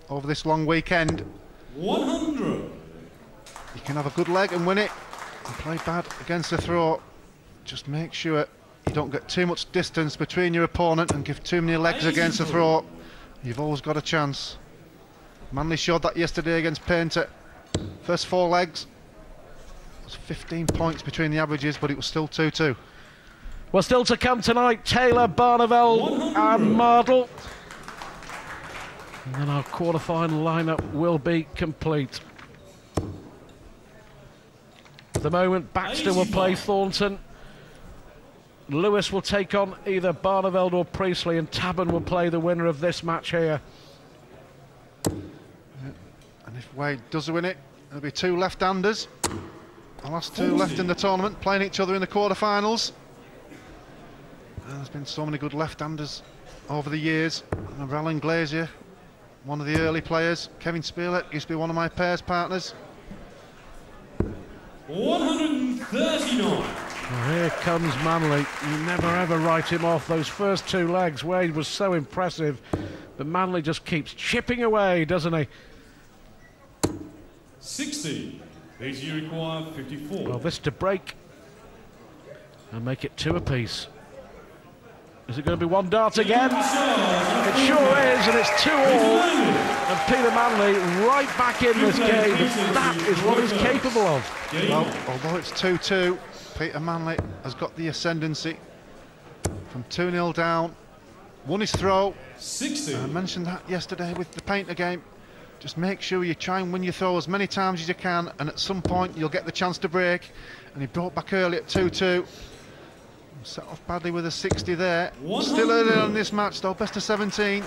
over this long weekend. 100. You can have a good leg and win it, and play bad against the throw. Just make sure you don't get too much distance between your opponent and give too many legs against the throw. You've always got a chance. Manley showed that yesterday against Painter. First 4 legs, it was 15 points between the averages, but it was still 2-2. Well, still to come tonight, Taylor, Barneveld and Mardle. And then our quarter-final lineup will be complete. At the moment, Baxter will play Thornton. Lewis will take on either Barneveld or Priestley, and Tabern will play the winner of this match here. And if Wade does win it, there'll be 2 left-handers. The last 2 left in the tournament, playing each other in the quarter-finals. There's been so many good left-handers over the years. And Alan Glazier, one of the early players. Kevin Spielek used to be one of my pairs partners. 139. Well, here comes Manley. You never ever write him off. Those first 2 legs, Wade was so impressive, but Manley just keeps chipping away, doesn't he? 60. These you require 54. Well, this to break and make it 2 apiece. Is it going to be 1 dart again? It sure is, and it's 2 all. And Peter Manley right back in this game. That is what he's capable of. Well, although it's 2-2, Peter Manley has got the ascendancy from 2-0 down. Won his throw. 60. I mentioned that yesterday with the Painter game. Just make sure you try and win your throw as many times as you can, and at some point you'll get the chance to break. And he brought back early at 2-2. Set off badly with a 60 there. 100. Still early on this match though, best of 17.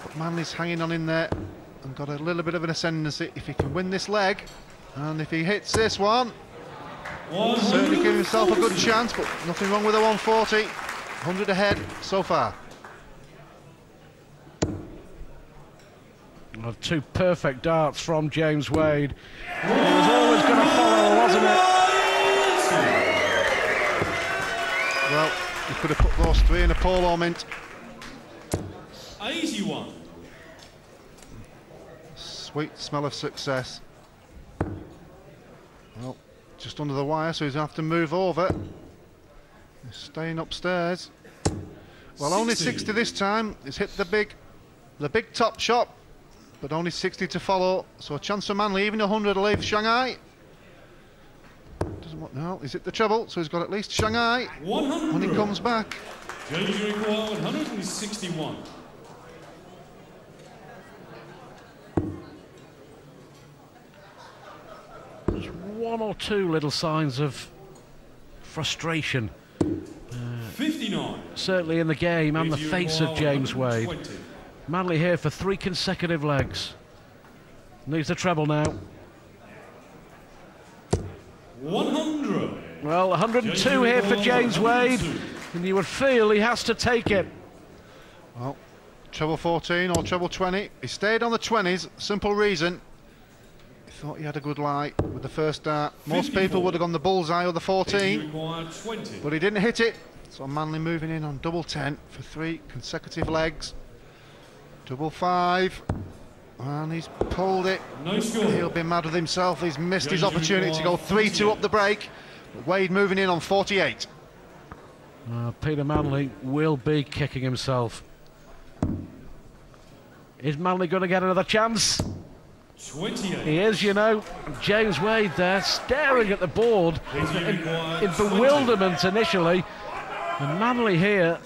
But Manley's hanging on in there and got a little bit of an ascendancy. If he can win this leg, and if he hits this one, certainly give himself a good chance, but nothing wrong with a 140. 100 ahead so far. Well, 2 perfect darts from James Wade. It was always going to follow, wasn't it? Well, you could have put those 3 in a polo mint. 81. Sweet smell of success. Well, just under the wire, so he's going to have to move over. He's staying upstairs. Well, 60. only 60 this time. He's hit the big top shot, but only 60 to follow. So a chance for Manley, even 100 to leave Shanghai. Doesn't want, no, he's hit the treble, so he's got at least Shanghai 100. when he comes back. James require 161. There's 1 or 2 little signs of frustration. 59. Certainly in the game and the These you face of require James Wade. 120. Manley here for 3 consecutive legs. Needs the treble now. 100. Well, 102 here for James Wade, and you would feel he has to take it. Well, treble 14 or treble 20. He stayed on the 20s, simple reason. He thought he had a good lie with the first dart. Most 54. people would have gone the bullseye or the 14, Require 20. but he didn't hit it. So Manley moving in on double 10 for 3 consecutive legs. Double 5, and he's pulled it. No score. He'll be mad with himself. He's missed his James opportunity to go 3-2 up the break. But Wade moving in on 48. Peter Manley will be kicking himself. Is Manley going to get another chance? 28. He is, you know. James Wade there, staring at the board in bewilderment initially. And Manley here,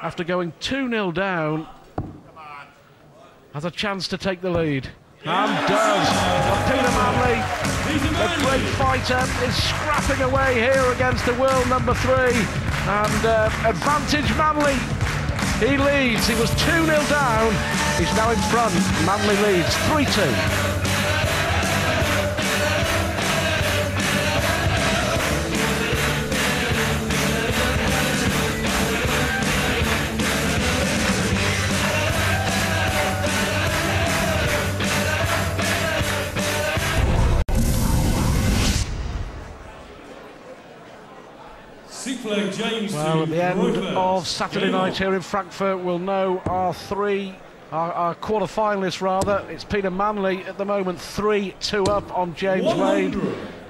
after going 2-0 down, has a chance to take the lead. And does. But Peter Manley, a great fighter, is scrapping away here against the world number 3. And advantage Manley. He leads. He was 2-0 down. He's now in front. Manley leads 3-2. James well, at the end of Saturday night here in Frankfurt, we'll know our 3 our quarter-finalists rather. It's Peter Manley at the moment 3-2 up on James Wade.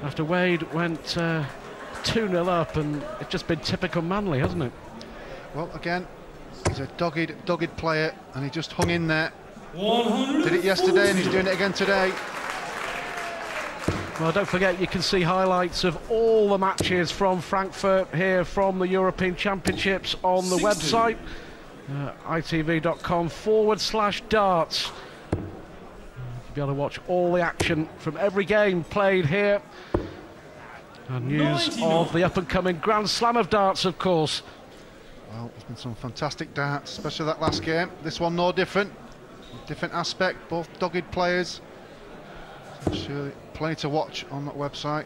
After Wade went 2-0 up, and it's just been typical Manley, hasn't it? Well, again, he's a dogged player, and he just hung in there. Did it yesterday, and he's doing it again today. Well, don't forget, you can see highlights of all the matches from Frankfurt here from the European Championships on the website, itv.com/darts. You'll be able to watch all the action from every game played here. And news of the up-and-coming Grand Slam of darts, of course. Well, there's been some fantastic darts, especially that last game. This one no different. Different aspect, both dogged players. So surely plenty to watch on that website.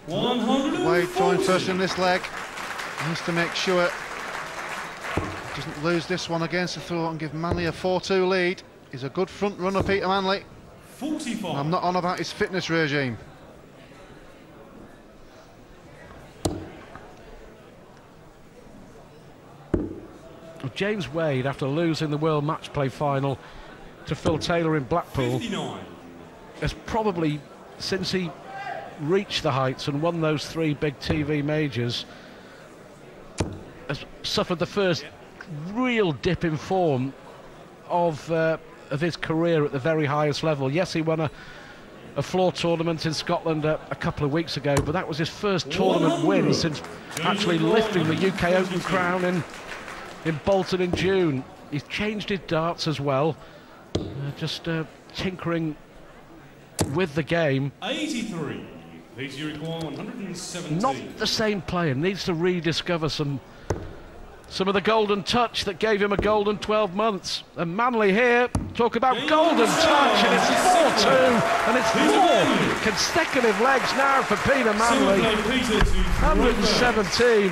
Wade throwing first in this leg. He needs to make sure he doesn't lose this one against the throw and give Manley a 4-2 lead. He's a good front runner, Peter Manley. 45. I'm not on about his fitness regime. James Wade, after losing the World Match Play final to Phil Taylor in Blackpool, 59. has probably, since he reached the heights and won those 3 big TV majors, has suffered the first real dip in form of his career at the very highest level. Yes, he won a floor tournament in Scotland a couple of weeks ago, but that was his first tournament win since actually lifting the UK Open crown in Bolton in June. He's changed his darts as well, just tinkering with the game. 83. You require 117. Not the same player, needs to rediscover some of the golden touch that gave him a golden 12 months. And Manley here, talk about golden touch, and it's 4-2, and it's 4 consecutive legs now for Peter Manley. 117.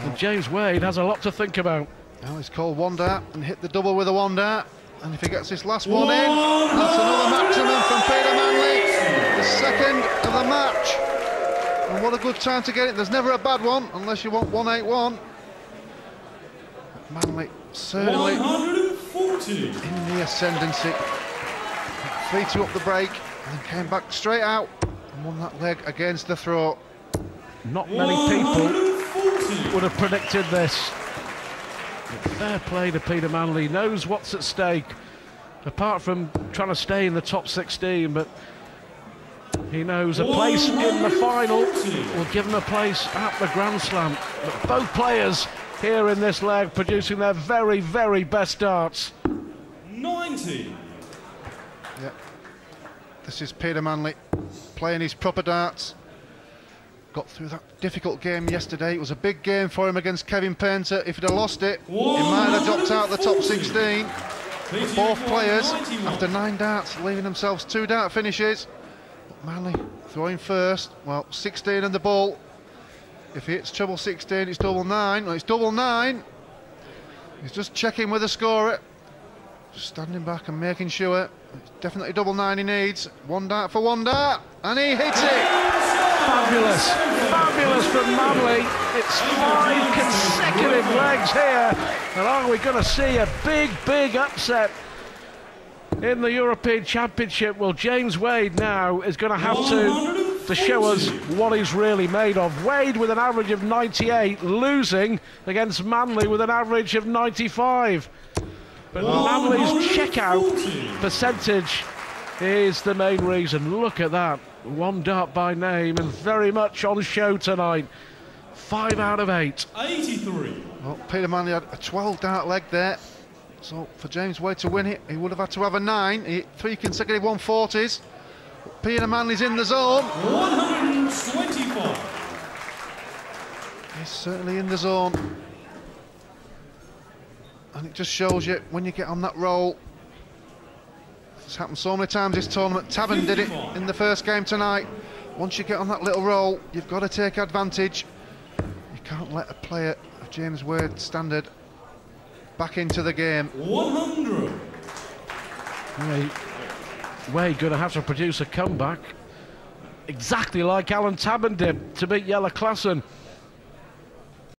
And James Wade has a lot to think about. Now he's called one dart and hit the double with a one dart. And if he gets this last one in, that's another maximum from Peter Manley. The second of the match. And what a good time to get it. There's never a bad one unless you want 181. Manley certainly 140. in the ascendancy. 3-2 up the break and then came back straight out and won that leg against the throat. Not many people would have predicted this. But fair play to Peter Manley, knows what's at stake, apart from trying to stay in the top 16, but he knows a place in the final will give him a place at the Grand Slam. But both players here in this leg producing their very, very best darts. 90. Yeah, this is Peter Manley playing his proper darts. Got through that difficult game yesterday. It was a big game for him against Kevin Painter. If he'd have lost it, he might have dropped out the top 16. But both players, after 9 darts, leaving themselves 2 dart finishes. But Manley throwing first. Well, 16 and the ball. If he hits treble 16, it's double 9. Well, it's double 9. He's just checking with the scorer. Just standing back and making sure. It's definitely double 9 he needs. 1 dart for 1 dart. And he hits it. Fabulous, fabulous from Manley. It's 5 consecutive legs here. And are we going to see a big, big upset in the European Championship? Well, James Wade now is going to have to show us what he's really made of. Wade with an average of 98, losing against Manley with an average of 95. But Manley's checkout percentage is the main reason. Look at that. 1 dart by name and very much on show tonight. 5 out of 8. 83. Well, Peter Manley had a 12 dart leg there. So for James Wade to win it, he would have had to have a 9. He hit 3 consecutive 140s. But Peter Manley's in the zone. 125. He's certainly in the zone. And it just shows you when you get on that roll. It's happened so many times this tournament. Taban did it in the first game tonight. Once you get on that little roll, you've got to take advantage. You can't let a player of James Wade's standard back into the game. 100. Wade going to have to produce a comeback, exactly like Alan Taban did to beat Jelle Klassen